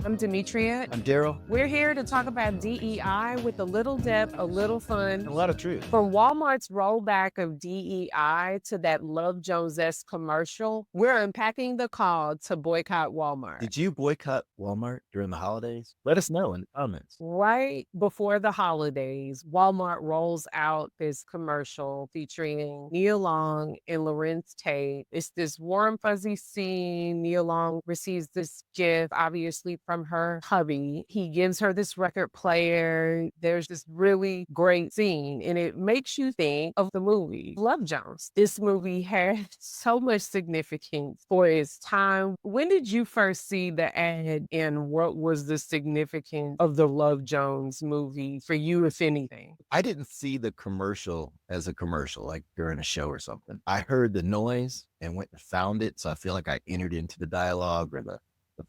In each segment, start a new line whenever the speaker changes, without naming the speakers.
I'm Demetria.
I'm Daryl.
We're here to talk about DEI with a little depth, a little
And
fun.
a lot of truth.
From Walmart's rollback of DEI to that Love Jones-esque commercial, we're unpacking the call to boycott Walmart.
Did you boycott Walmart during the holidays? Let us know in the comments.
Right before the holidays, Walmart rolls out this commercial featuring Nia Long and Lorenz Tate. It's this warm, fuzzy scene. Nia Long receives this gift, obviously from her hubby. He gives her this record player. There's this really great scene, and it makes you think of the movie Love Jones. This movie had so much significance for its time. When did you first see the ad, and what was the significance of the Love Jones movie for you, if anything?
I didn't see the commercial as a commercial, like during a show or something. I heard the noise and went and found it. So I feel like I entered into the dialogue or the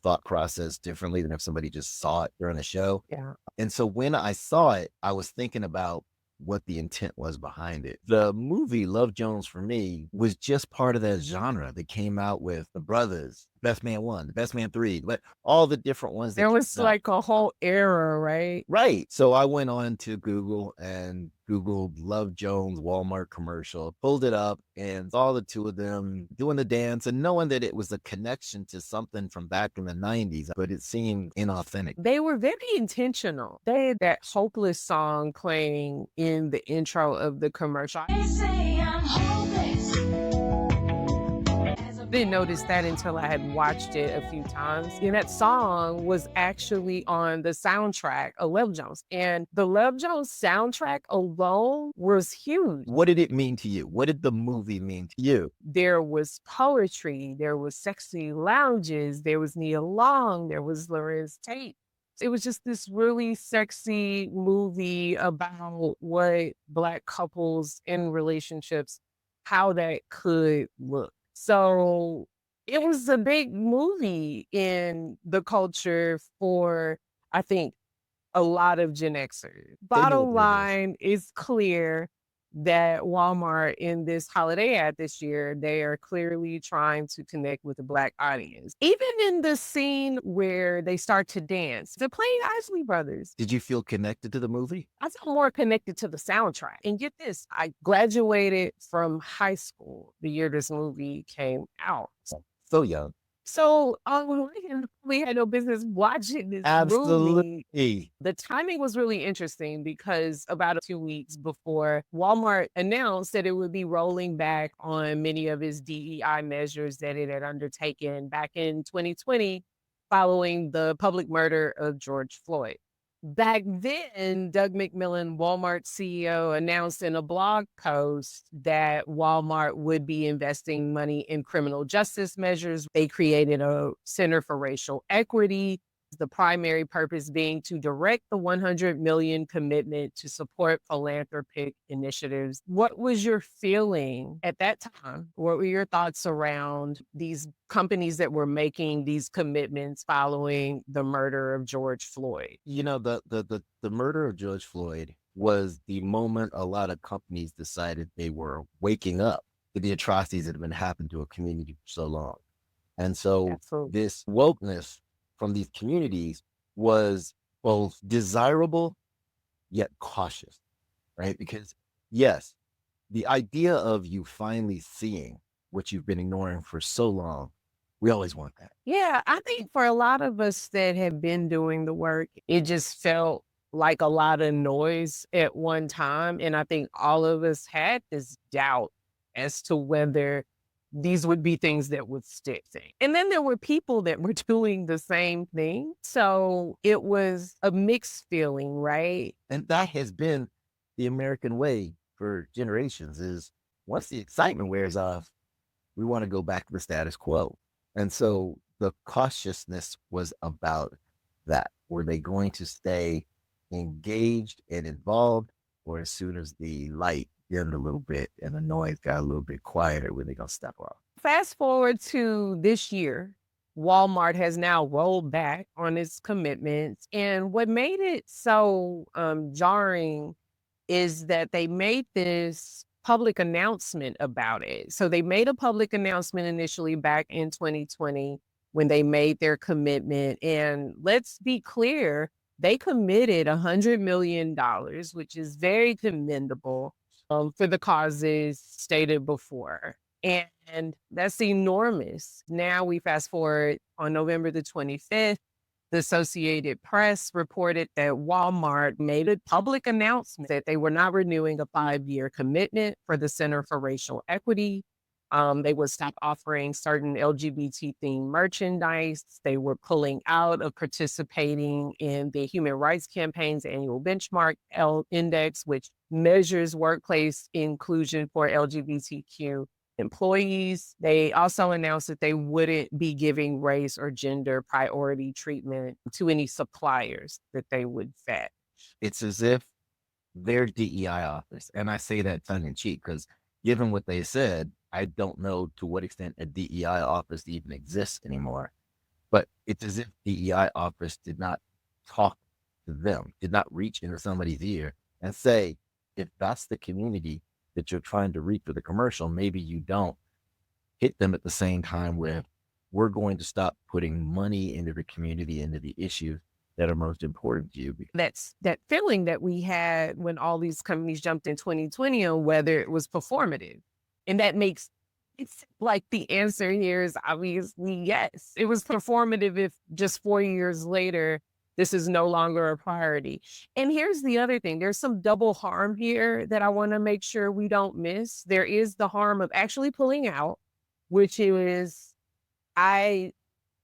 thought process differently than if somebody just saw it during a show.
Yeah.
And so when I saw it, I was thinking about what the intent was behind it. The movie Love Jones for me was just part of that genre that came out with the brothers, Best Man One, the Best Man Three, but all the different ones that
There was
came out.
like a whole era, right?
Right. So I went on to Google and Googled Love Jones Walmart commercial, pulled it up and saw the two of them doing the dance and knowing that it was a connection to something from back in the 90s, but it seemed inauthentic.
They were very intentional. They had that hopeless song playing in the intro of the commercial.
They say I'm hopeless.
Didn't notice that until I had watched it a few times. And that song was actually on the soundtrack of Love Jones. And the Love Jones soundtrack alone was huge.
What did it mean to you? What did the movie mean to you?
There was poetry, there was sexy lounges, there was Nia Long, there was Lorenz Tate. It was just this really sexy movie about what Black couples in relationships, how that could look. So it was a big movie in the culture for, I think, a lot of Gen Xers.
They knew
Bottom
what they were doing.
line is clear that Walmart in this holiday ad this year, they are clearly trying to connect with the Black audience. Even in the scene where they start to dance, they're playing Isley Brothers.
Did you feel connected to the movie?
I feel more connected to the soundtrack. And get this, I graduated from high school the year this movie came out.
So young.
So we had no business watching this movie.
Absolutely.
The timing was really interesting because about 2 weeks before, Walmart announced that it would be rolling back on many of its DEI measures that it had undertaken back in 2020 following the public murder of George Floyd. Back then, Doug McMillon, Walmart CEO, announced in a blog post that Walmart would be investing money in criminal justice measures. They created a Center for Racial Equity, the primary purpose being to direct the 100 million commitment to support philanthropic initiatives. What was your feeling at that time? What were your thoughts around these companies that were making these commitments following the murder of George Floyd?
You know, the murder of George Floyd was the moment a lot of companies decided they were waking up to the atrocities that have been happening to a community for so long. And so
Absolutely.
this wokeness from these communities was both desirable yet cautious, right? Because yes, the idea of you finally seeing what you've been ignoring for so long, we always want that.
Yeah, I think for a lot of us that have been doing the work, it just felt like a lot of noise at one time. And I think all of us had this doubt as to whether these would be things that would stick. And then there were people that were doing the same thing. So it was a mixed feeling, right?
And that has been the American way for generations is once the excitement wears off, we want to go back to the status quo. And so the cautiousness was about that. Were they going to stay engaged and involved, or as soon as the light dimmed a little bit and the noise got a little bit quieter, were they going to step off?
Fast forward to this year, Walmart has now rolled back on its commitments. And what made it so jarring is that they made this public announcement about it. So they made a public announcement initially back in 2020 when they made their commitment. And let's be clear, they committed $100 million, which is very commendable for the causes stated before. And that's enormous. Now we fast forward on November the 25th. The Associated Press reported that Walmart made a public announcement that they were not renewing a 5-year commitment for the Center for Racial Equity. They would stop offering certain LGBT themed merchandise. They were pulling out of participating in the Human Rights Campaign's annual benchmark index, which measures workplace inclusion for LGBTQ employees. They also announced that they wouldn't be giving race or gender priority treatment to any suppliers that they would vet.
It's as if their DEI office, and I say that tongue in cheek because given what they said, I don't know to what extent a DEI office even exists anymore. But it's as if DEI office did not talk to them, did not reach into somebody's ear and say, if that's the community that you're trying to reach with a commercial, maybe you don't hit them at the same time with, we're going to stop putting money into the community, into the issues that are most important to you.
That's that feeling that we had when all these companies jumped in 2020 on whether it was performative. And that makes it's like the answer here is obviously yes. It was performative if just 4 years later, this is no longer a priority. And here's the other thing, there's some double harm here that I want to make sure we don't miss. There is the harm of actually pulling out, which is I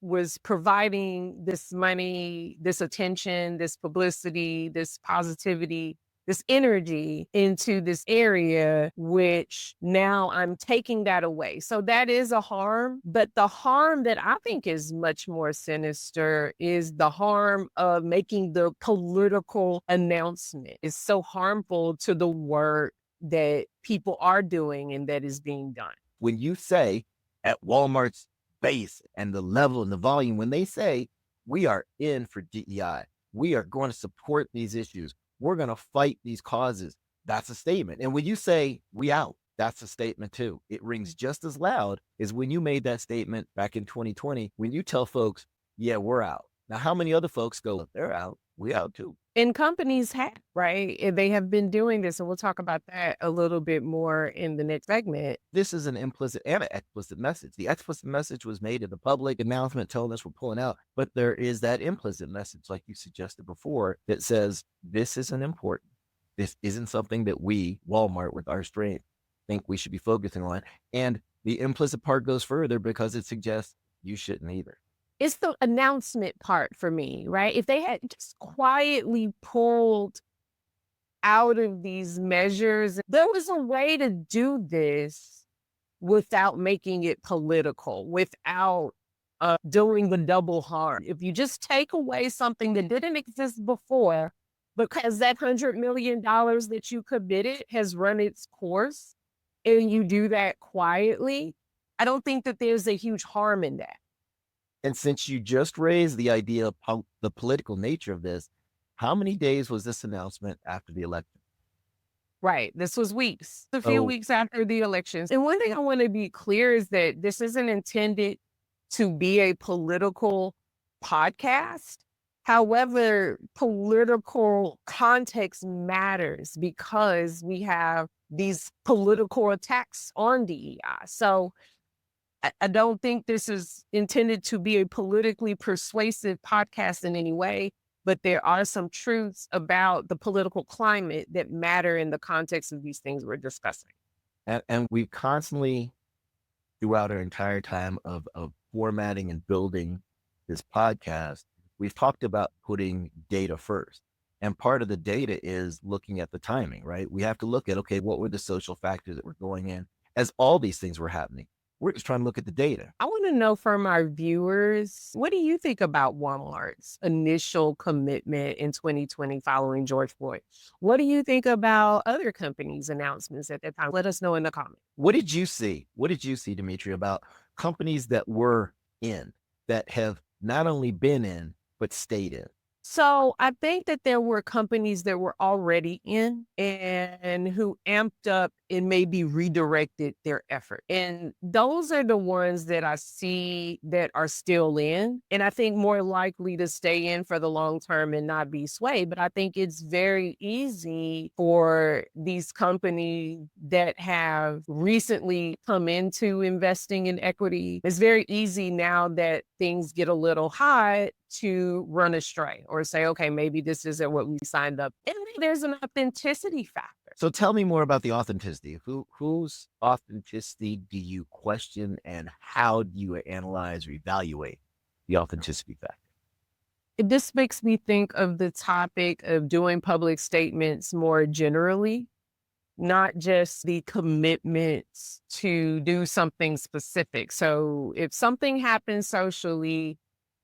was providing this money, this attention, this publicity, this positivity, this energy into this area, which now I'm taking that away. So that is a harm. But the harm that I think is much more sinister is the harm of making the political announcement. It's so harmful to the work that people are doing and that is being done.
When you say at Walmart's base and the level and the volume, when they say we are in for DEI, we are going to support these issues, we're going to fight these causes, that's a statement. And when you say we out, that's a statement too. It rings just as loud as when you made that statement back in 2020, when you tell folks, yeah, we're out. Now, how many other folks go, they're out, we out too?
And companies have, right? They have been doing this, and we'll talk about that a little bit more in the next segment.
This is an implicit and an explicit message. The explicit message was made in the public announcement telling us we're pulling out, but there is that implicit message, like you suggested before, that says this isn't important. This isn't something that we, Walmart, with our strength, think we should be focusing on. And the implicit part goes further because it suggests you shouldn't either.
It's the announcement part for me, right? If they had just quietly pulled out of these measures, there was a way to do this without making it political, without doing the double harm. If you just take away something that didn't exist before, because that $100 million that you committed has run its course, and you do that quietly, I don't think that there's a huge harm in that.
And since you just raised the idea of the political nature of this, how many days was this announcement after the election?
Right. This was weeks, a few
Oh.
weeks after the elections. And one thing I want to be clear is that this isn't intended to be a political podcast. However, political context matters because we have these political attacks on DEI. So I don't think this is intended to be a politically persuasive podcast in any way, but there are some truths about the political climate that matter in the context of these things we're discussing.
And we've constantly, throughout our entire time of formatting and building this podcast, we've talked about putting data first. And part of the data is looking at the timing, right? We have to look at, okay, what were the social factors that were going in as all these things were happening? We're just trying to look at the data.
I want to know from our viewers, what do you think about Walmart's initial commitment in 2020 following George Floyd? What do you think about other companies' announcements at that time? Let us know in the comments.
What did you see? What did you see, Dimitri, about companies that were in, that have not only been in, but stayed in?
So I think that there were companies that were already in and who amped up and maybe redirected their effort. And those are the ones that I see that are still in, and I think more likely to stay in for the long term and not be swayed. But I think it's very easy for these companies that have recently come into investing in equity. It's very easy now that things get a little hot to run astray or say, okay, maybe this isn't what we signed up. And then there's an authenticity factor.
So tell me more about the authenticity. Whose authenticity do you question, and how do you analyze or evaluate the authenticity factor?
This makes me think of the topic of doing public statements more generally, not just the commitments to do something specific. So if something happens socially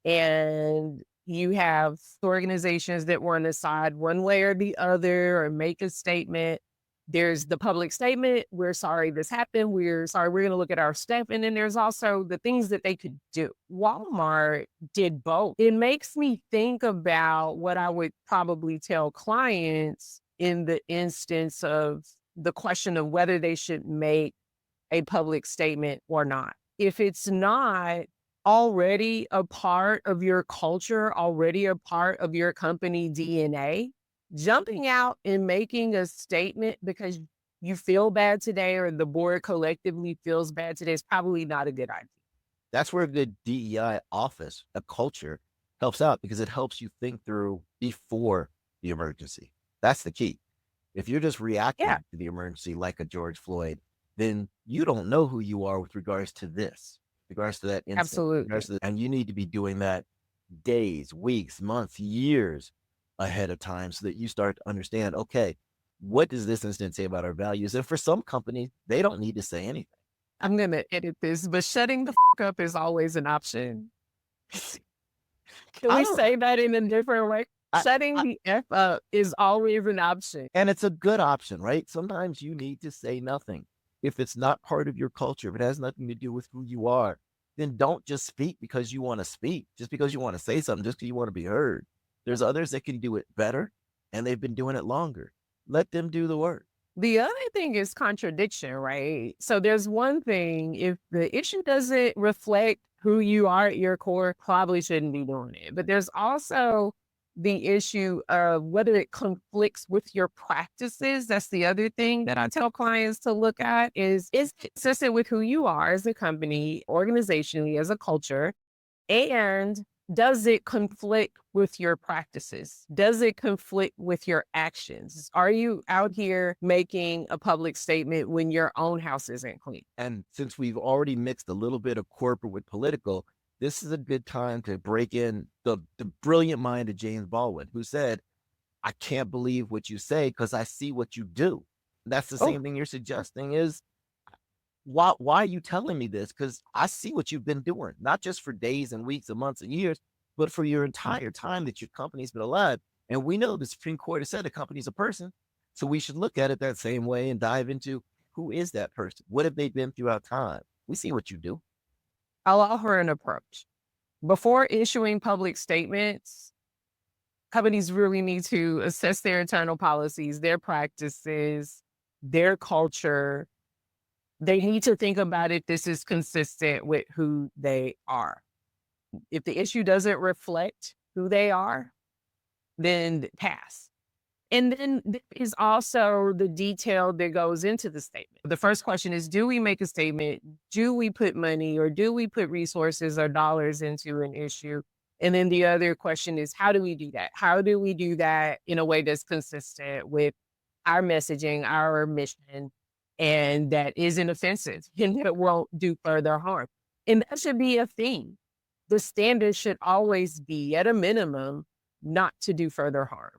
and you have organizations that want to side one way or the other or make a statement, there's the public statement, we're sorry this happened, we're sorry, we're going to look at our step. And then there's also the things that they could do. Walmart did both. It makes me think about what I would probably tell clients in the instance of the question of whether they should make a public statement or not. If it's not already a part of your culture, already a part of your company DNA, jumping out and making a statement because you feel bad today or the board collectively feels bad today is probably not a good idea.
That's where the DEI office, a culture, helps out, because it helps you think through before the emergency. That's the key. If you're just reacting
Yeah,
to the emergency like a George Floyd, then you don't know who you are with regards to this, regards to that incident,
absolutely.
and you need to be doing that days, weeks, months, years ahead of time, so that you start to understand, okay, what does this incident say about our values? And for some companies, they don't need to say anything.
I'm going to edit this, but shutting the up is always an option. Can
I
we
don't,
say that in a different way?
I,
Shutting
I,
the F up is always an option.
and it's a good option, right? Sometimes you need to say nothing. If it's not part of your culture, if it has nothing to do with who you are, then don't just speak because you want to speak, just because you want to say something, just because you want to be heard. There's others that can do it better, and they've been doing it longer. Let them do the work.
The other thing is contradiction, right? So there's one thing, if the issue doesn't reflect who you are at your core, probably shouldn't be doing it. But there's also the issue of whether it conflicts with your practices. That's the other thing that I tell clients to look at is it consistent with who you are as a company, organizationally, as a culture? And does it conflict with your practices? Does it conflict with your actions? Are you out here making a public statement when your own house isn't clean?
And since we've already mixed a little bit of corporate with political, this is a good time to break in the brilliant mind of James Baldwin, who said, I can't believe what you say because I see what you do. That's the
Oh,
same thing you're suggesting is, why are you telling me this? Because I see what you've been doing, not just for days and weeks and months and years, but for your entire time that your company's been alive. And we know the Supreme Court has said a company's a person. So we should look at it that same way and dive into, who is that person? What have they been throughout time? We see what you do.
I'll offer an approach. Before issuing public statements, companies really need to assess their internal policies, their practices, their culture. They need to think about if this is consistent with who they are. If the issue doesn't reflect who they are, then pass. And then there is also the detail that goes into the statement. The first question is, do we make a statement? Do we put money or do we put resources or dollars into an issue? And then the other question is, how do we do that? How do we do that in a way that's consistent with our messaging, our mission, and that isn't offensive and that won't do further harm? And that should be a theme. The standard should always be, at a minimum, not to do further harm.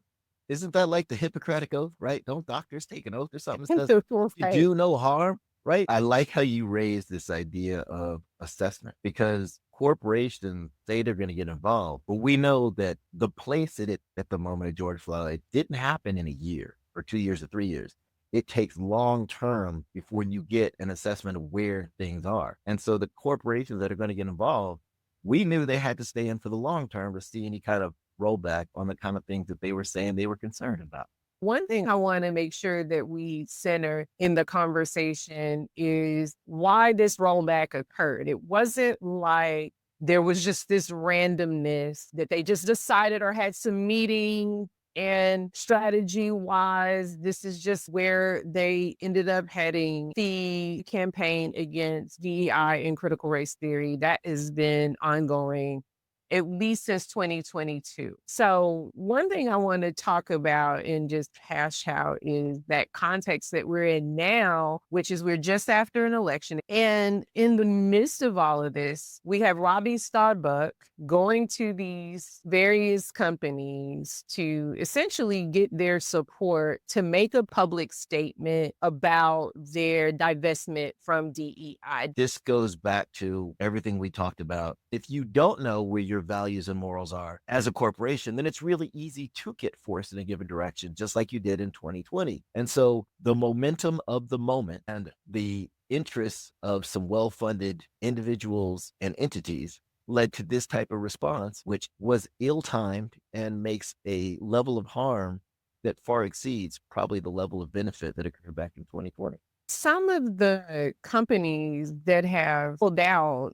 Isn't that like the Hippocratic Oath, right? Don't doctors take an oath or something that says you
Right.
do no harm, right? I like how you raise this idea of assessment, because corporations say they're going to get involved, but we know that the place at the moment of George Floyd didn't happen in a year or 2 years or 3 years. It takes long term before you get an assessment of where things are. And so the corporations that are going to get involved, we knew they had to stay in for the long term to see any kind of rollback on the kind of things that they were saying they were concerned about.
One thing I want to make sure that we center in the conversation is why this rollback occurred. It wasn't like there was just this randomness that they just decided or had some meeting and strategy wise, this is just where they ended up heading the campaign against DEI and critical race theory. That has been ongoing at least since 2022. So, one thing I want to talk about and just hash out is that context that we're in now, which is we're just after an election. And in the midst of all of this, we have Robbie Starbuck going to these various companies to essentially get their support to make a public statement about their divestment from DEI.
This goes back to everything we talked about. If you don't know where your values and morals are as a corporation, then it's really easy to get forced in a given direction, just like you did in 2020. And so the momentum of the moment and the interests of some well-funded individuals and entities led to this type of response, which was ill-timed and makes a level of harm that far exceeds probably the level of benefit that occurred back in 2020.
Some of the companies that have pulled out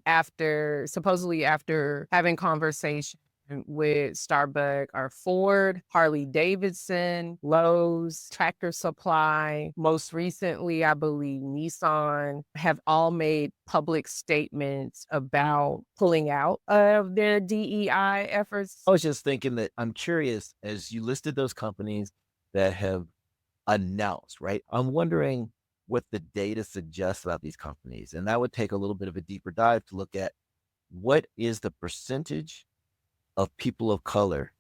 supposedly after having conversation with Starbucks are Ford, Harley Davidson, Lowe's, Tractor Supply. Most recently, I believe Nissan have all made public statements about pulling out of their DEI efforts.
I was just thinking that I'm curious, as you listed those companies that have announced, right? I'm wondering what the data suggests about these companies. And that would take a little bit of a deeper dive to look at what is the percentage of people of color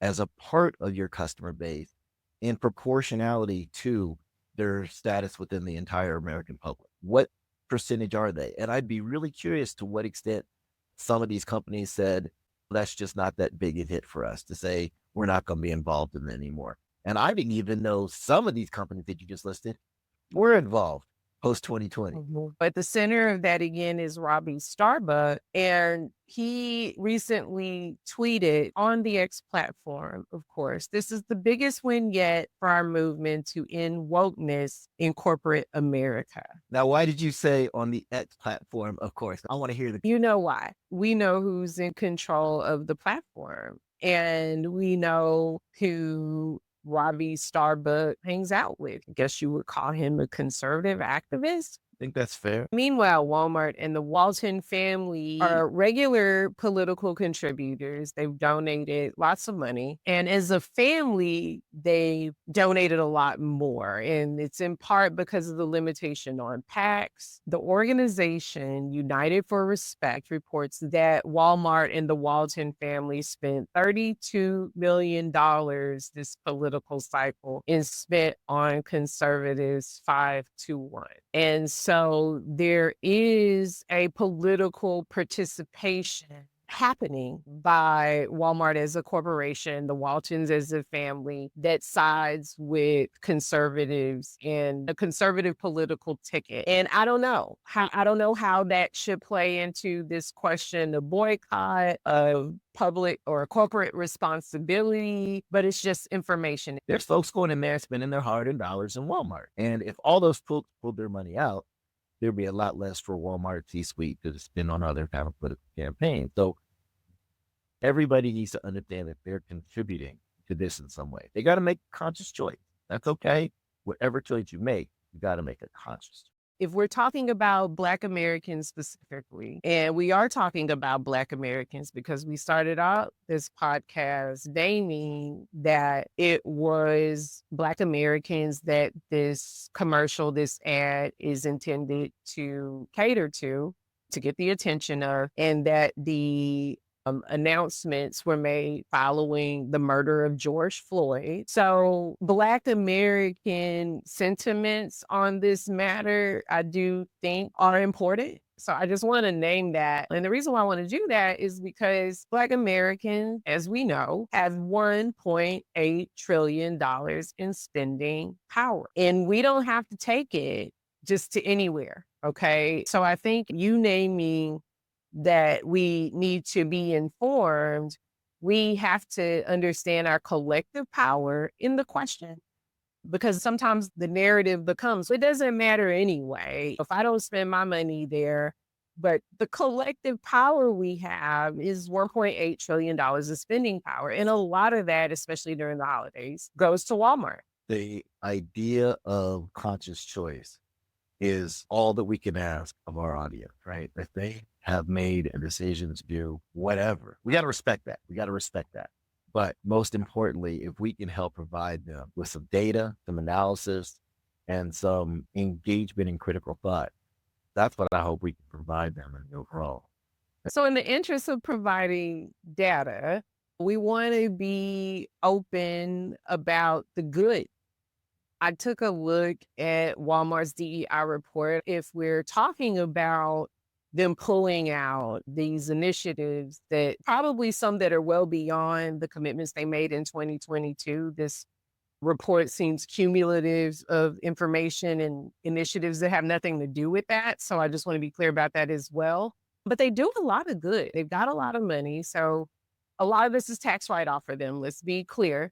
as a part of your customer base in proportionality to their status within the entire American public. What percentage are they? And I'd be really curious to what extent some of these companies said, that's just not that big a hit for us to say we're not going to be involved in it anymore. And I didn't even know some of these companies that you just listed were involved post 2020.
But the center of that again is Robbie Starbuck. And he recently tweeted on the X platform, of course, this is the biggest win yet for our movement to end wokeness in corporate America.
Now, why did you say on the X platform? Of course, I want to hear the.
You know why? We know who's in control of the platform, and we know who Robbie Starbuck hangs out with. I guess you would call him a conservative activist.
I think that's fair.
Meanwhile, Walmart and the Walton family are regular political contributors. They've donated lots of money. And as a family, they donated a lot more. And it's in part because of the limitation on PACs. The organization United for Respect reports that Walmart and the Walton family spent $32 million this political cycle and spent on conservatives 5-1. And so there is a political participation happening by Walmart as a corporation, the Waltons as a family that sides with conservatives and a conservative political ticket. And I don't know how that should play into this question of boycott, of public or corporate responsibility, but it's just information.
There's folks going in there spending their hard-earned dollars in Walmart. And if all those folks pulled their money out, there'd be a lot less for Walmart C-suite to spend on other kind of political campaigns. So everybody needs to understand that they're contributing to this in some way. They got to make a conscious choice. That's okay. Whatever choice you make, you got to make a conscious choice.
If we're talking about Black Americans specifically, and we are talking about Black Americans because we started out this podcast naming that it was Black Americans that this commercial, this ad is intended to cater to get the attention of, and that the announcements were made following the murder of George Floyd. So Black American sentiments on this matter, I do think are important. So I just want to name that. And the reason why I want to do that is because Black Americans, as we know, have $1.8 trillion in spending power. And we don't have to take it just to anywhere. Okay. So I think you naming that we need to be informed, we have to understand our collective power in the question. because sometimes the narrative becomes, it doesn't matter anyway. If I don't spend my money there, but the collective power we have is $1.8 trillion of spending power. And a lot of that, especially during the holidays, goes to Walmart.
The idea of conscious choice is all that we can ask of our audience, right? If they have made a decision to do whatever, we got to respect that. We got to respect that. But most importantly, if we can help provide them with some data, some analysis, and some engagement in critical thought, that's what I hope we can provide them in the overall.
So, in the interest of providing data, we want to be open about the good. I took a look at Walmart's DEI report. If we're talking about them pulling out these initiatives, that probably some that are well beyond the commitments they made in 2022, this report seems cumulative of information and initiatives that have nothing to do with that. So I just want to be clear about that as well. But they do a lot of good. They've got a lot of money. So a lot of this is tax write off for them. Let's be clear.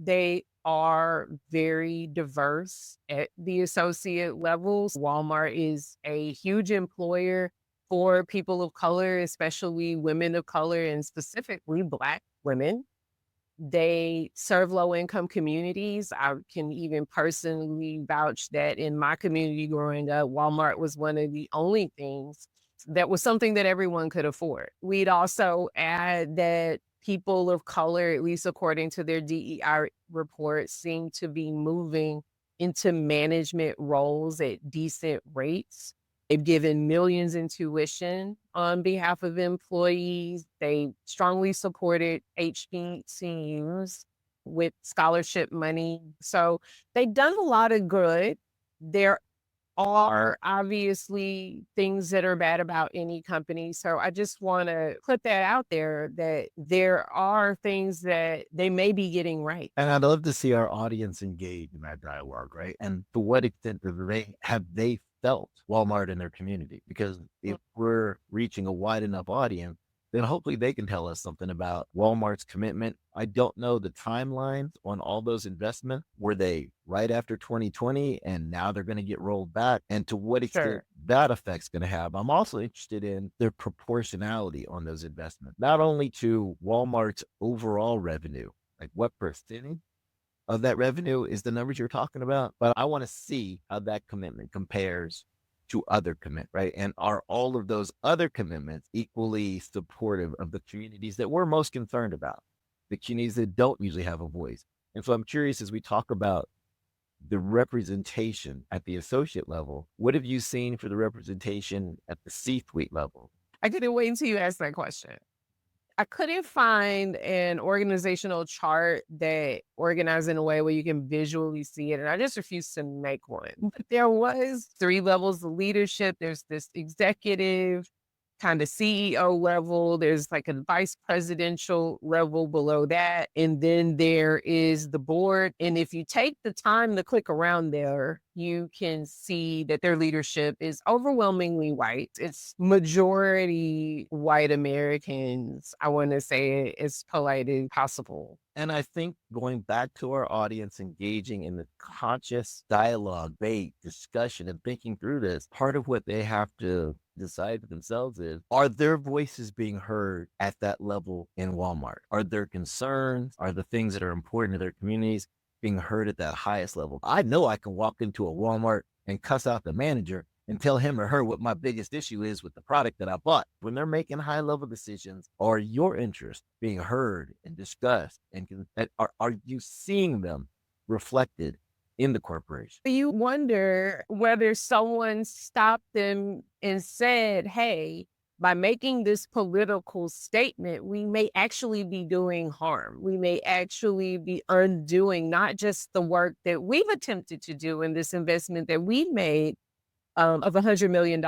They are very diverse at the associate levels. Walmart is a huge employer for people of color, especially women of color and specifically Black women. They serve low income communities. I can even personally vouch that in my community growing up, Walmart was one of the only things that was something that everyone could afford. We'd also add that people of color, at least according to their DEI report, seem to be moving into management roles at decent rates. They've given millions in tuition on behalf of employees. They strongly supported HBCUs with scholarship money. So they've done a lot of good. There are obviously things that are bad about any company. So I just want to put that out there, that there are things that they may be getting right.
And I'd love to see our audience engage in that dialogue, right? And to what extent have they felt Walmart in their community? Because if we're reaching a wide enough audience, then hopefully they can tell us something about Walmart's commitment. I don't know the timelines on all those investments. Were they right after 2020 and now they're going to get rolled back? And to what extent
Sure.
that effect's going to have? I'm also interested in their proportionality on those investments, not only to Walmart's overall revenue, like what percentage of that revenue is the numbers you're talking about, but I want to see how that commitment compares to other commit, right? And are all of those other commitments equally supportive of the communities that we're most concerned about, the communities that don't usually have a voice? And so I'm curious, as we talk about the representation at the associate level, what have you seen for the representation at the C-suite level?
I couldn't wait until you asked that question. I couldn't find an organizational chart that organized in a way where you can visually see it, and I just refused to make one. But there was 3 levels of leadership. There's this executive, kind of CEO level. There's like a vice presidential level below that. And then there is the board. And if you take the time to click around there, you can see that their leadership is overwhelmingly white. It's majority white Americans. I want to say it as polite as possible.
And I think going back to our audience, engaging in the conscious dialogue, debate, discussion, and thinking through this, part of what they have to decide for themselves is, are their voices being heard at that level in Walmart? Are their concerns, are the things that are important to their communities being heard at that highest level? I know I can walk into a Walmart and cuss out the manager and tell him or her what my biggest issue is with the product that I bought. When they're making high level decisions, are your interests being heard and discussed? And are you seeing them reflected in the corporation?
You wonder whether someone stopped them and said, hey, by making this political statement, we may actually be doing harm. We may actually be undoing not just the work that we've attempted to do in this investment that we made of $100 million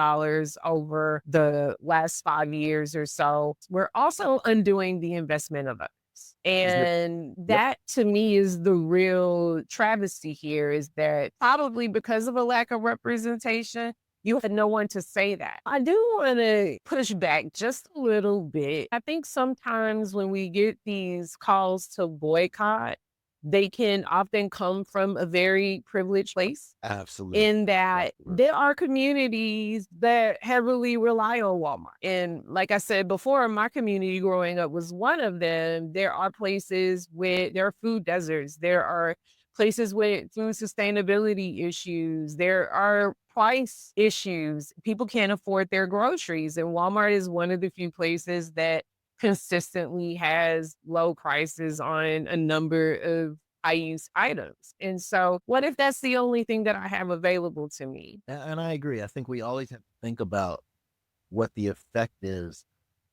over the last 5 years or so. We're also undoing the investment of others. And that to me is the real travesty here, is that probably because of a lack of representation, you had no one to say that. I do want to push back just a little bit. I think sometimes when we get these calls to boycott, they can often come from a very privileged place
Absolutely.
in that
Absolutely.
there are communities that heavily rely on Walmart. And like I said before, my community growing up was one of them. There are places where there are food deserts. There are places with food sustainability issues. There are price issues. People can't afford their groceries. And Walmart is one of the few places that consistently has low prices on a number of high use items. And so, what if that's the only thing that I have available to me?
And I agree. I think we always have to think about what the effect is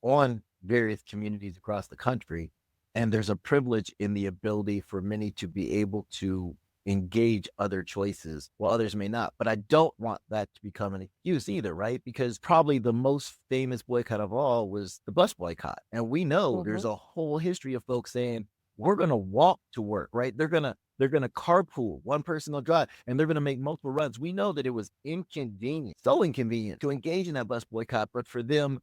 on various communities across the country. And there's a privilege in the ability for many to be able to engage other choices while others may not. But I don't want that to become an excuse either, right? Because probably the most famous boycott of all was the bus boycott. And we know there's
Mhm.
a whole history of folks saying, we're gonna walk to work, right? They're gonna carpool. One person will drive and they're gonna make multiple runs. We know that it was inconvenient, so inconvenient to engage in that bus boycott, but for them,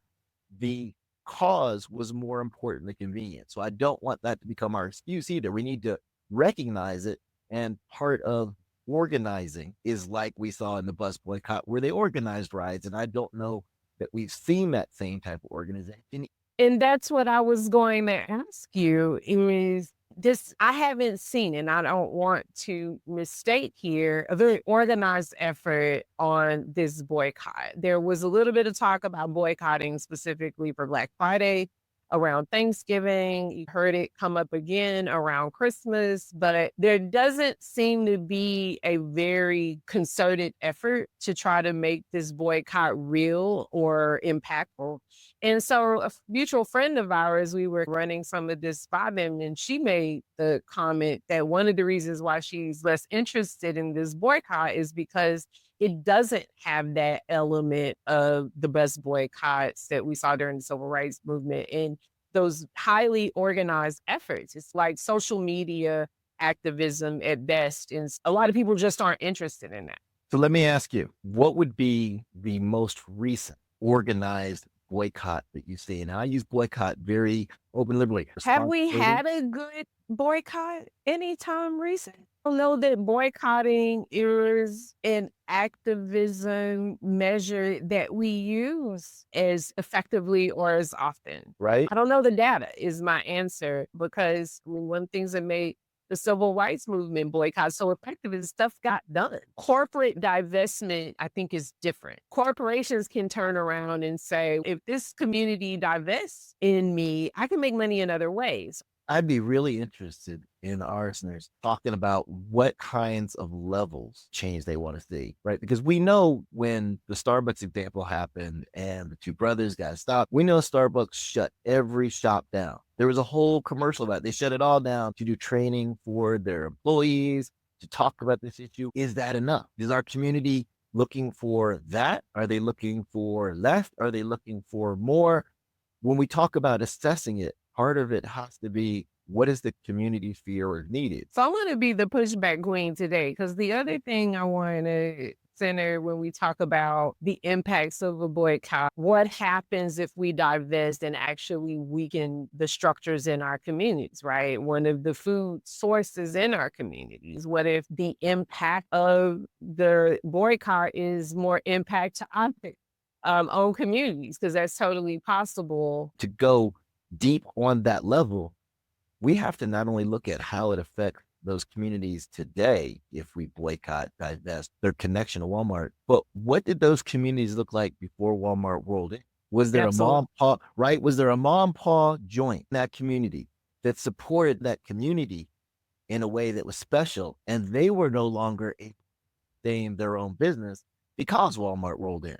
the cause was more important than convenience. So I don't want that to become our excuse either. We need to recognize it. And part of organizing is like we saw in the bus boycott, where they organized rides. And I don't know that we've seen that same type of organization.
And that's what I was going to ask you is this I haven't seen, and I don't want to misstate here, a very organized effort on this boycott. There was a little bit of talk about boycotting specifically for Black Friday, around Thanksgiving. You heard it come up again around Christmas, but there doesn't seem to be a very concerted effort to try to make this boycott real or impactful. And so a mutual friend of ours, we were running some of this by them, and she made the comment that one of the reasons why she's less interested in this boycott is because it doesn't have that element of the best boycotts that we saw during the civil rights movement and those highly organized efforts. It's like social media activism at best. And a lot of people just aren't interested in that.
So let me ask you, what would be the most recent organized boycott that you see? And I use boycott very open liberally.
Have we
Responsibility.
had a good boycott anytime recent? I don't know that boycotting is an activism measure that we use as effectively or as often.
Right?
I don't know the data is my answer because one of the things that made the civil rights movement boycott so effective is stuff got done. Corporate divestment, I think, is different. Corporations can turn around and say, if this community divests in me, I can make money in other ways.
I'd be really interested in our listeners talking about what kinds of levels change they want to see, right? Because we know when the Starbucks example happened and the two brothers got stopped, we know Starbucks shut every shop down. There was a whole commercial about it. They shut it all down to do training for their employees to talk about this issue. Is that enough? Is our community looking for that? Are they looking for less? Are they looking for more? When we talk about assessing it, part of it has to be what is the community feel or needed.
So I want to be the pushback queen today because the other thing I want to center when we talk about the impacts of a boycott, what happens if we divest and actually weaken the structures in our communities, right? One of the food sources in our communities. What if the impact of the boycott is more impact to our own communities? Because that's totally possible.
To go deep on that level, we have to not only look at how it affects those communities today if we boycott, divest their connection to Walmart, but what did those communities look like before Walmart rolled in? Was there a
Absolutely.
mom pa, right? Was there a mom pa joint in that community that supported that community in a way that was special, and they were no longer able to stay in their own business because Walmart rolled in?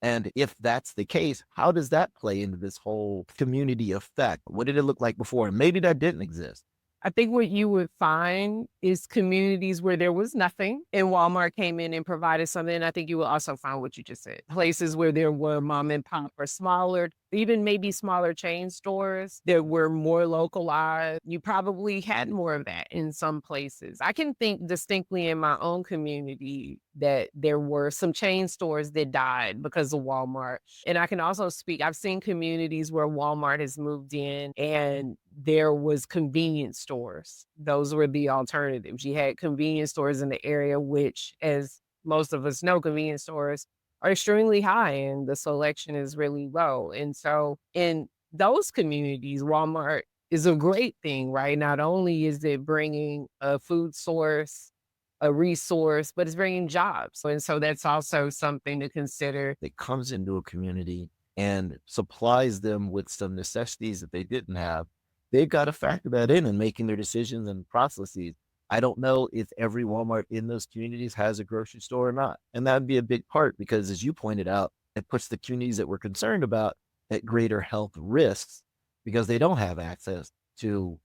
And if that's the case, how does that play into this whole community effect? What did it look like before? And maybe that didn't exist.
I think what you would find is communities where there was nothing and Walmart came in and provided something. I think you will also find what you just said. Places where there were mom and pop or smaller, even maybe smaller chain stores that were more localized. You probably had more of that in some places. I can think distinctly in my own community that there were some chain stores that died because of Walmart. And I can also speak, I've seen communities where Walmart has moved in and there was convenience stores. Those were the alternatives. You had convenience stores in the area, which, as most of us know, convenience stores are extremely high and the selection is really low. And so in those communities, Walmart is a great thing, right? Not only is it bringing a food source, a resource, but it's bringing jobs. And so that's also something to consider.
That comes into a community and supplies them with some necessities that they didn't have, they've got to factor that in making their decisions and processes. I don't know if every Walmart in those communities has a grocery store or not. And that'd be a big part because, as you pointed out, it puts the communities that we're concerned about at greater health risks because they don't have access to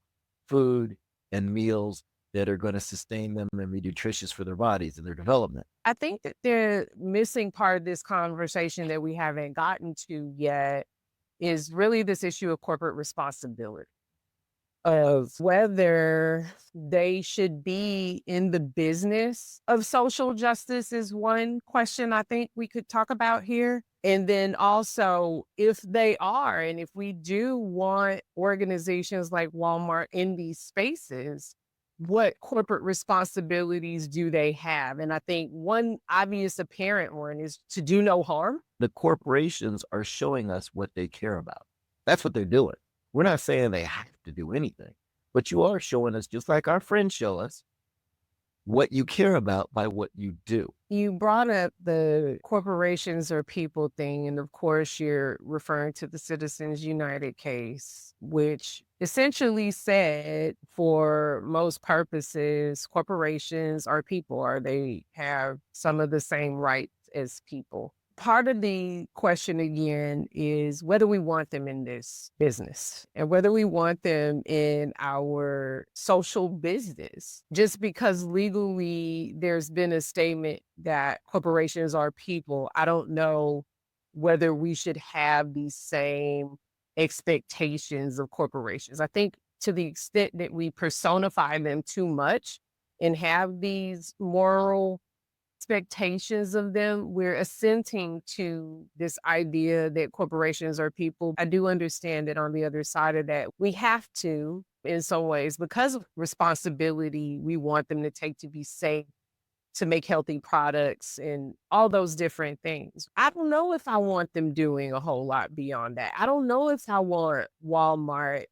food and meals that are going to sustain them and be nutritious for their bodies and their development.
I think that the missing part of this conversation that we haven't gotten to yet is really this issue of corporate responsibility, of whether they should be in the business of social justice is one question I think we could talk about here. And then also, if they are, and if we do want organizations like Walmart in these spaces, what corporate responsibilities do they have? And I think one obvious apparent one is to do no harm.
The corporations are showing us what they care about. That's what they're doing. We're not saying they have to do anything, but you are showing us, just like our friends show us, what you care about by what you do.
You brought up the corporations or people thing, and of course, you're referring to the Citizens United case, which essentially said for most purposes, corporations are people, or they have some of the same rights as people. Part of the question again is whether we want them in this business and whether we want them in our social business. Just because legally there's been a statement that corporations are people, I don't know whether we should have these same expectations of corporations. I think to the extent that we personify them too much and have these moral expectations of them, we're assenting to this idea that corporations are people. I do understand that on the other side of that, we have to, in some ways, because of responsibility, we want them to take to be safe, to make healthy products and all those different things. I don't know if I want them doing a whole lot beyond that. I don't know if I want Walmart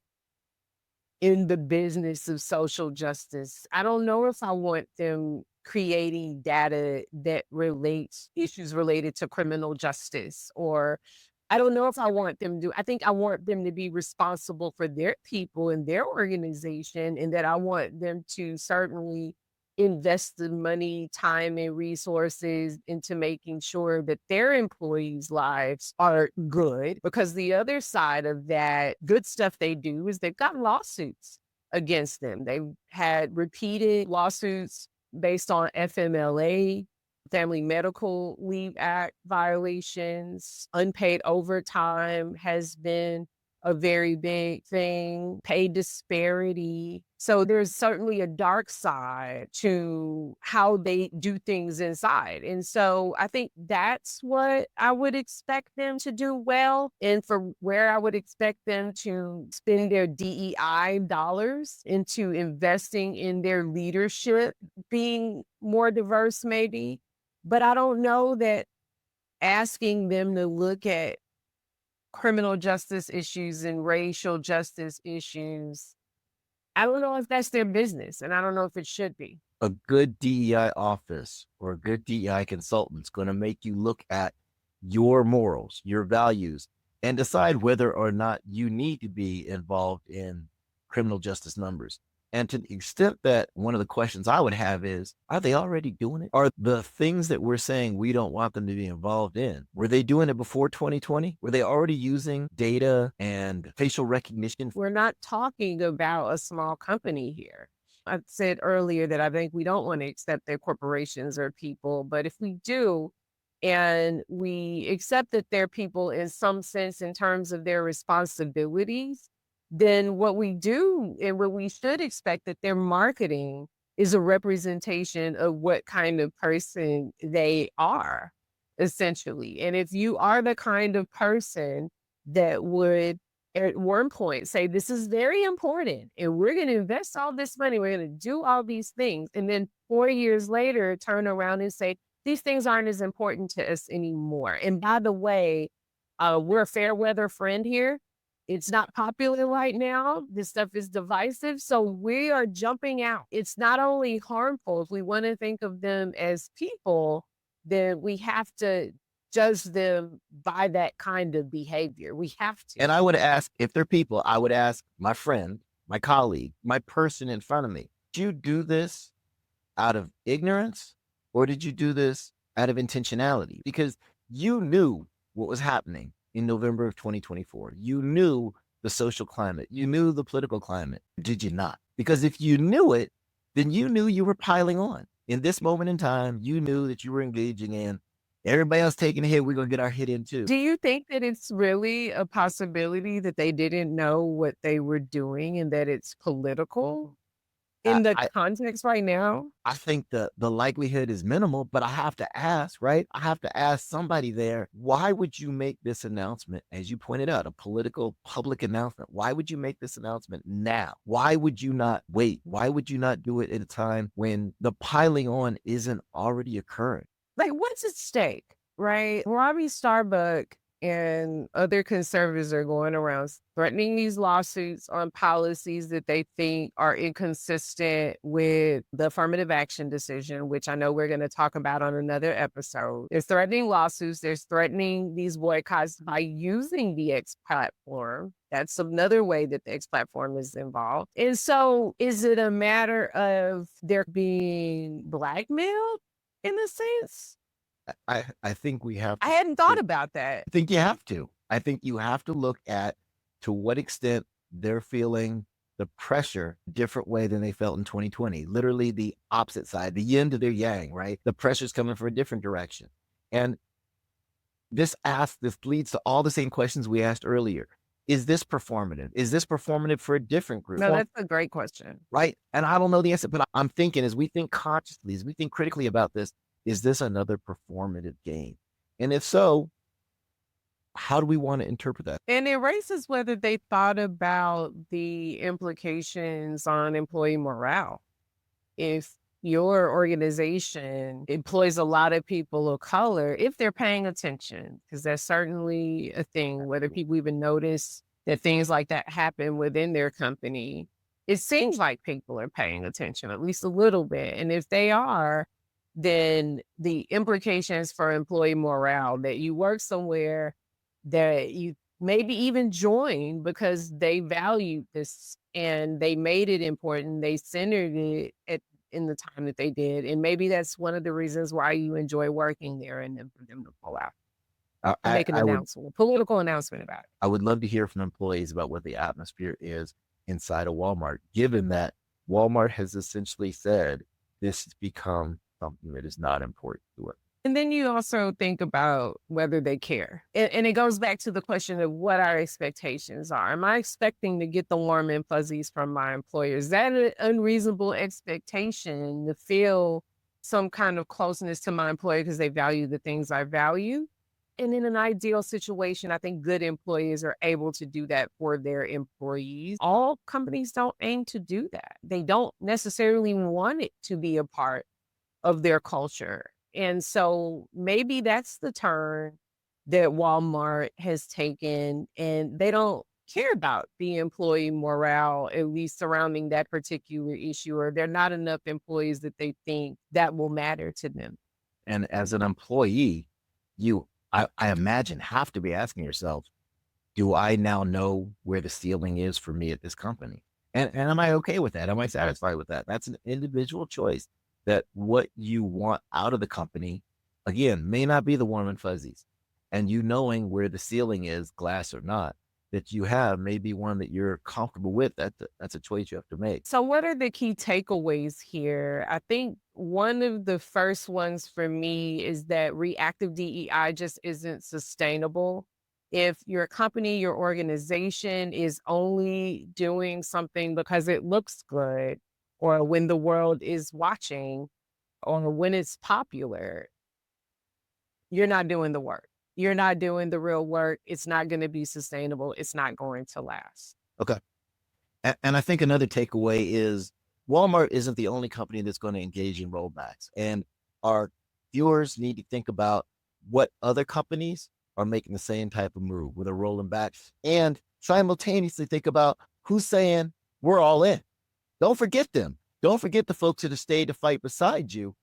in the business of social justice. I don't know if I want them creating data that relates issues related to criminal justice, or I don't know if I want them to. I think I want them to be responsible for their people and their organization, and that I want them to certainly invest the money, time, and resources into making sure that their employees' lives are good. Because the other side of that good stuff they do is they've got lawsuits against them. They've had repeated lawsuits based on FMLA, Family Medical Leave Act violations. Unpaid overtime has been a very big thing, pay disparity. So there's certainly a dark side to how they do things inside. And so I think that's what I would expect them to do well. And for where I would expect them to spend their DEI dollars into investing in their leadership, being more diverse maybe. But I don't know that asking them to look at criminal justice issues and racial justice issues, I don't know if that's their business, and I don't know if it should be.
A good DEI office or a good DEI consultant is going to make you look at your morals, your values, and decide whether or not you need to be involved in criminal justice numbers. And to the extent that one of the questions I would have is, are they already doing it? Are the things that we're saying we don't want them to be involved in, were they doing it before 2020? Were they already using data and facial recognition?
We're not talking about a small company here. I said earlier that I think we don't want to accept that corporations are people, but if we do, and we accept that they're people in some sense in terms of their responsibilities, then what we do and what we should expect that their marketing is a representation of what kind of person they are, essentially. And if you are the kind of person that would at one point say, this is very important and we're going to invest all this money. We're going to do all these things. And then 4 years later, turn around and say, these things aren't as important to us anymore. And by the way, we're a fair weather friend here. It's not popular right now. This stuff is divisive. So we are jumping out. It's not only harmful, if we want to think of them as people, then we have to judge them by that kind of behavior. We have to.
And I would ask, if they're people, I would ask my friend, my colleague, my person in front of me, did you do this out of ignorance or did you do this out of intentionality? Because you knew what was happening in November of 2024. You knew the social climate. You knew the political climate. Did you not? Because if you knew it, then you knew you were piling on. In this moment in time, you knew that you were engaging in everybody else taking a hit. We're going to get our hit in too.
Do you think that it's really a possibility that they didn't know what they were doing and that it's political
I,
in the
I,
context right now?
I think the likelihood is minimal, but I have to ask, right? I have to ask somebody there, why would you make this announcement? As you pointed out, a political public announcement. Why would you make this announcement now? Why would you not wait? Why would you not do it at a time when the piling on isn't already occurring?
Like, what's at stake, right? Robbie Starbuck and other conservatives are going around threatening these lawsuits on policies that they think are inconsistent with the affirmative action decision, which I know we're going to talk about on another episode. They're threatening lawsuits. They're threatening these boycotts by using the X platform. That's another way that the X platform is involved. And so is it a matter of they're being blackmailed in a sense?
I think we have
I
to.
hadn't thought about that.
I think you have to. I think you have to look at to what extent they're feeling the pressure different way than they felt in 2020. Literally the opposite side, the yin to their yang, right? The pressure's coming from a different direction. And this leads to all the same questions we asked earlier. Is this performative? Is this performative for a different group?
No, that's a great question.
Right. And I don't know the answer, but I'm thinking as we think consciously, as we think critically about this, is this another performative game? And if so, how do we want to interpret that?
And it raises whether they thought about the implications on employee morale. If your organization employs a lot of people of color, if they're paying attention, because that's certainly a thing, whether people even notice that things like that happen within their company, it seems like people are paying attention, at least a little bit. And if they are, then the implications for employee morale that you work somewhere that you maybe even join because they valued this and they made it important. They centered it in the time that they did. And maybe that's one of the reasons why you enjoy working there and then for them to pull out and make an
I would
announcement, a political announcement about it.
I would love to hear from employees about what the atmosphere is inside of Walmart, given that Walmart has essentially said this has become something that is not important to it.
And then you also think about whether they care. And it goes back to the question of what our expectations are. Am I expecting to get the warm and fuzzies from my employer? Is that an unreasonable expectation to feel some kind of closeness to my employer because they value the things I value? And in an ideal situation, I think good employees are able to do that for their employees. All companies don't aim to do that. They don't necessarily want it to be a part of their culture. And so maybe that's the turn that Walmart has taken, and they don't care about the employee morale, at least surrounding that particular issue, or there are not enough employees that they think that will matter to them.
And as an employee, I imagine have to be asking yourself, do I now know where the ceiling is for me at this company? And am I okay with that? Am I satisfied with that? That's an individual choice that what you want out of the company, again, may not be the warm and fuzzies. And you knowing where the ceiling is, glass or not, that you have may be one that you're comfortable with. That's a choice you have to make.
So, what are the key takeaways here? I think one of the first ones for me is that reactive DEI just isn't sustainable. If your company, your organization is only doing something because it looks good, or when the world is watching, or when it's popular, you're not doing the work. you're not doing the real work. It's not going to be sustainable. It's not going to last.
Okay. And I think another takeaway is Walmart isn't the only company that's going to engage in rollbacks. And our viewers need to think about what other companies are making the same type of move with a rolling back, and simultaneously think about who's saying we're all in. Don't forget them. Don't forget the folks that have stayed to fight beside you,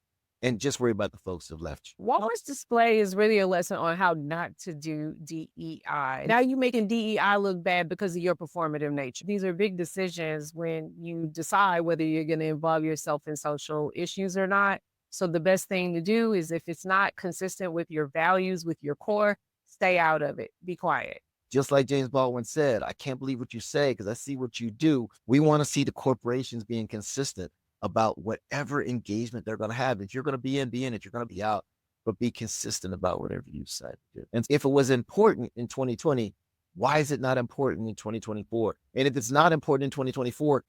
and just worry about the folks that have left you.
Walmart's display is really a lesson on how not to do DEI. Now you're making DEI look bad because of your performative nature. These are big decisions when you decide whether you're going to involve yourself in social issues or not. So the best thing to do is, if it's not consistent with your values, with your core, stay out of it. Be quiet.
Just like James Baldwin said, I can't believe what you say because I see what you do. We want to see the corporations being consistent about whatever engagement they're going to have. If you're going to be in it. You're going to be out, but be consistent about whatever you say. And if it was important in 2020, why is it not important in 2024? And if it's not important in 2024,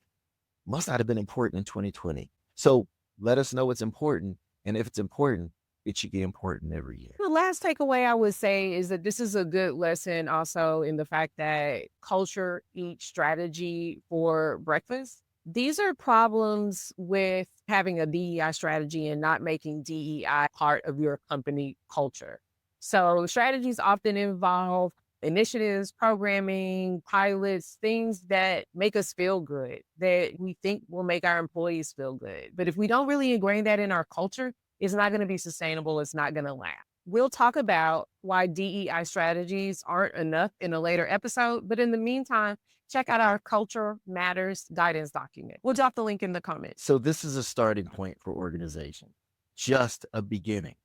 must not have been important in 2020. So let us know what's important. And if it's important, it should be important every year.
The last takeaway I would say is that this is a good lesson also in the fact that culture eats strategy for breakfast. These are problems with having a DEI strategy and not making DEI part of your company culture. So strategies often involve initiatives, programming, pilots, things that make us feel good, that we think will make our employees feel good. But if we don't really ingrain that in our culture, it's not going to be sustainable. It's not going to last. We'll talk about why DEI strategies aren't enough in a later episode. But in the meantime, check out our Culture Matters guidance document. We'll drop the link in the comments.
So this is a starting point for organization, just a beginning.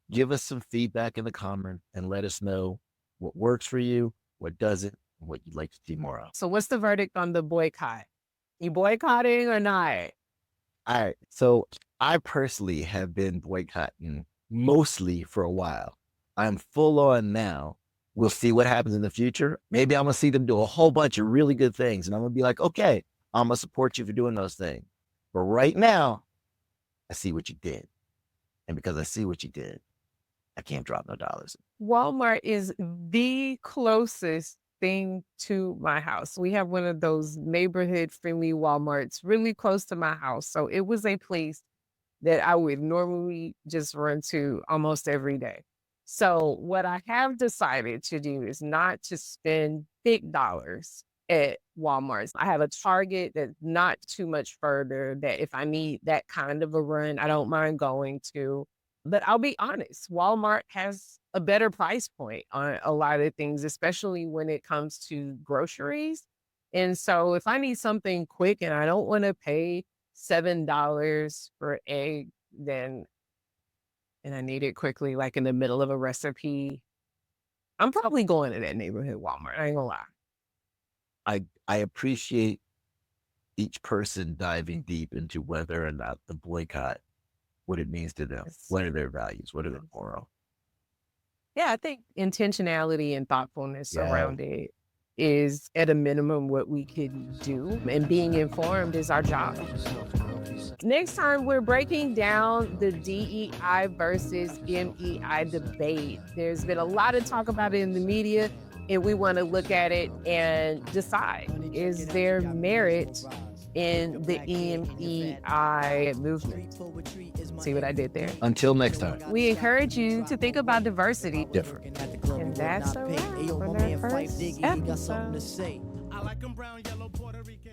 Give us some feedback in the comment and let us know what works for you, what doesn't, and what you'd like to see more of.
So what's the verdict on the boycott? You boycotting or not?
All right. So I personally have been boycotting mostly for a while. I'm full on now. We'll see what happens in the future. Maybe I'm going to see them do a whole bunch of really good things. And I'm going to be like, okay, I'm going to support you for doing those things. But right now, I see what you did. And because I see what you did, I can't drop no dollars.
Walmart is the closest thing to my house. We have one of those neighborhood friendly Walmarts really close to my house. So it was a place that I would normally just run to almost every day. So what I have decided to do is not to spend big dollars at Walmart's. I have a Target that's not too much further, that if I need that kind of a run, I don't mind going to. But I'll be honest, Walmart has a better price point on a lot of things, especially when it comes to groceries. And so if I need something quick and I don't want to pay $7 for egg, then, and I need it quickly, like in the middle of a recipe, I'm probably going to that neighborhood Walmart. I ain't gonna lie.
I appreciate each person diving deep into whether or not the boycott, what it means to them,
Yes.
what are their values, what are their moral.
Yeah, I think intentionality and thoughtfulness
Yeah.
around it is at a minimum what we could do. And being informed is our job. Next time, we're breaking down the DEI versus MEI debate. There's been a lot of talk about it in the media, and we want to look at it and decide, is there merit in the MEI movement? See what I did there?
Until next time.
We encourage you to think about diversity.
Different.
And that's a wrap for that first episode.
I like 'em brown, yellow, Puerto Rican.